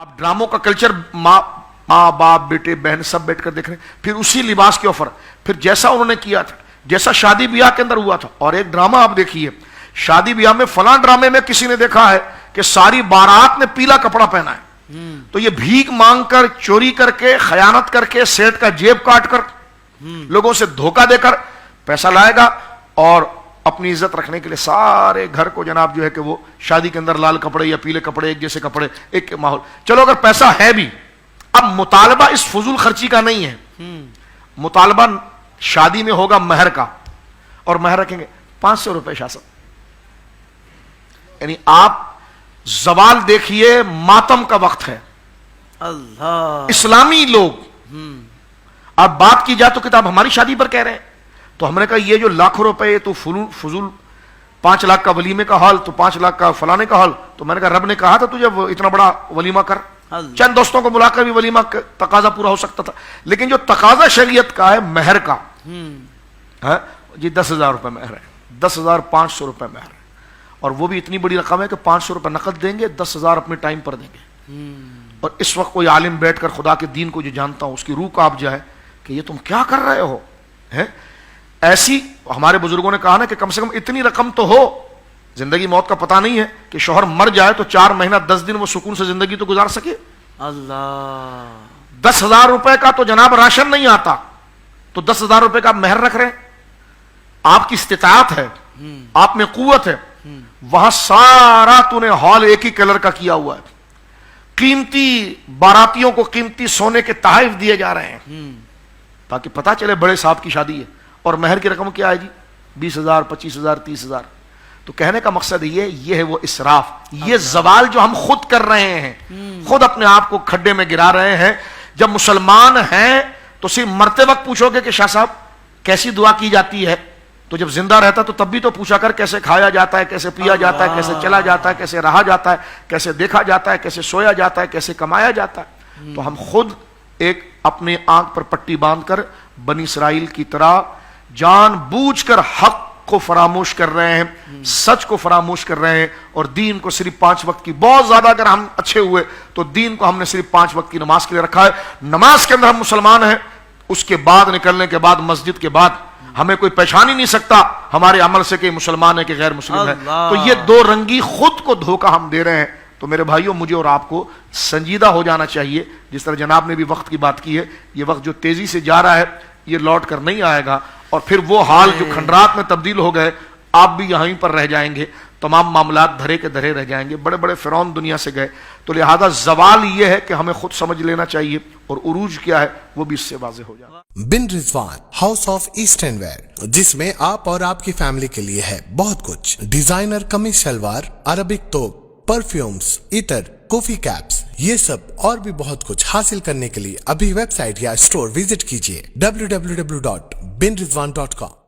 अब ड्रामों का कल्चर माँ बाप बेटे बहन सब बैठकर देख रहे हैं, फिर उसी लिबास के ऑफर, फिर जैसा उन्होंने किया था, जैसा शादी ब्याह के अंदर हुआ था। और एक ड्रामा आप देखिए, शादी ब्याह में फलां ड्रामे में किसी ने देखा है कि सारी बारात ने पीला कपड़ा पहना है, तो ये भीख मांगकर, चोरी करके, खयानत करके, सेठ का जेब काट कर, लोगों से धोखा देकर पैसा लाएगा और अपनी इज्जत रखने के लिए सारे घर को जनाब जो है कि वो शादी के अंदर लाल कपड़े या पीले कपड़े, एक जैसे कपड़े, एक माहौल। चलो अगर पैसा है भी, अब मुतालबा इस फजूल खर्ची का नहीं है, मुतालबा शादी में होगा महर का, और महर रखेंगे 500 रुपए शासन। यानी आप जवाल देखिए, मातम का वक्त है। अल्लाह, इस्लामी लोग, अब बात की जाए तो किताब हमारी शादी पर कह रहे हैं, तो हमने कहा ये जो लाखों रुपए तो फजूल 5 लाख का वलीमे का हॉल, तो 5 लाख का फलाने का हॉल, तो मैंने कहा रब ने कहा था तुझे इतना बड़ा वलीमा कर, चंद दोस्तों को बुलाकर भी वलीमा तकाजा पूरा हो सकता था। लेकिन जो तकाजा शरीयत का है महर का है जी, 10,000 रुपए महर है, 10,500 रुपए महर है, और वो भी इतनी बड़ी रकम है कि 500 रुपए नकद देंगे, 10,000 अपने टाइम पर देंगे। और इस वक्त कोई आलिम बैठकर खुदा के दीन को जो जानता हूं उसकी रूह कांप जाए कि ये तुम क्या कर रहे हो, हैं? ऐसी हमारे बुजुर्गों ने कहा ना कि कम से कम इतनी रकम तो हो, जिंदगी मौत का पता नहीं है, कि शौहर मर जाए तो 4 महीना 10 दिन वो सुकून से जिंदगी तो गुजार सके। अल्लाह, 10,000 रुपए का तो जनाब राशन नहीं आता, तो 10,000 रुपए का मेहर रख रहे हैं। आपकी इस्तिताअत है, आप में कुव्वत है, वहां सारा तूने हॉल एक ही कलर का किया हुआ है, कीमती बारातियों को कीमती सोने के तोहफे दिए जा रहे हैं, ताकि पता चले बड़े साहब की शादी है। और महर की रकम क्या है जी? 20,000, 25,000, 30,000। तो कहने का मकसद ये है वो इसराफ, ये जवाल जो हम खुद कर रहे हैं, खुद अपने आप को खड्डे में गिरा रहे हैं। जब मुसलमान हैं तो सिर्फ मरते वक्त पूछोगे कि शाह साहब कैसी दुआ की जाती है, तो जब जिंदा रहता तो तब भी तो पूछा कर कैसे खाया जाता है, कैसे पिया जाता है, कैसे चला जाता है, कैसे रहा जाता है, कैसे देखा जाता है, कैसे सोया जाता है, कैसे कमाया जाता है। तो हम खुद एक अपने आंख पर पट्टी बांधकर बनी इसराइल की तरह जानबूझकर हक को फरामोश कर रहे हैं, सच को फरामोश कर रहे हैं, और दीन को सिर्फ 5 वक्त की, बहुत ज्यादा अगर हम अच्छे हुए तो दीन को हमने सिर्फ 5 वक्त की नमाज के लिए रखा है। नमाज के अंदर हम मुसलमान हैं, उसके बाद निकलने के बाद मस्जिद के बाद हमें कोई पहचान ही नहीं सकता हमारे अमल से कि मुसलमान है कि गैर मुस्लिम है। तो ये दो रंगी खुद को धोखा हम दे रहे हैं। तो मेरे भाइयों, मुझे और आपको संजीदा हो जाना चाहिए। जिस तरह जनाब ने भी वक्त की बात की है, ये वक्त जो तेजी से जा रहा है ये लौट कर नहीं आएगा, और फिर वो हाल जो खंडरात में तब्दील हो गए, आप भी यहीं पर रह जाएंगे, तमाम मामलात धरे के धरे रह जाएंगे। बड़े बड़े फिरौन दुनिया से गए, तो लिहाजा जवाल ये है कि हमें खुद समझ लेना चाहिए, और उरूज क्या है वो भी इससे वाज़ेह हो जाए। Bin Rizwan house of eastern wear, जिसमें आप और आपकी फैमिली के लिए है बहुत कुछ। डिजाइनर कमीज शलवार, अरबिक तोप, परफ्यूम्स, इतर, कॉफी कैप्स, ये सब और भी बहुत कुछ हासिल करने के लिए अभी वेबसाइट या स्टोर विजिट कीजिए www.binrizwan.com।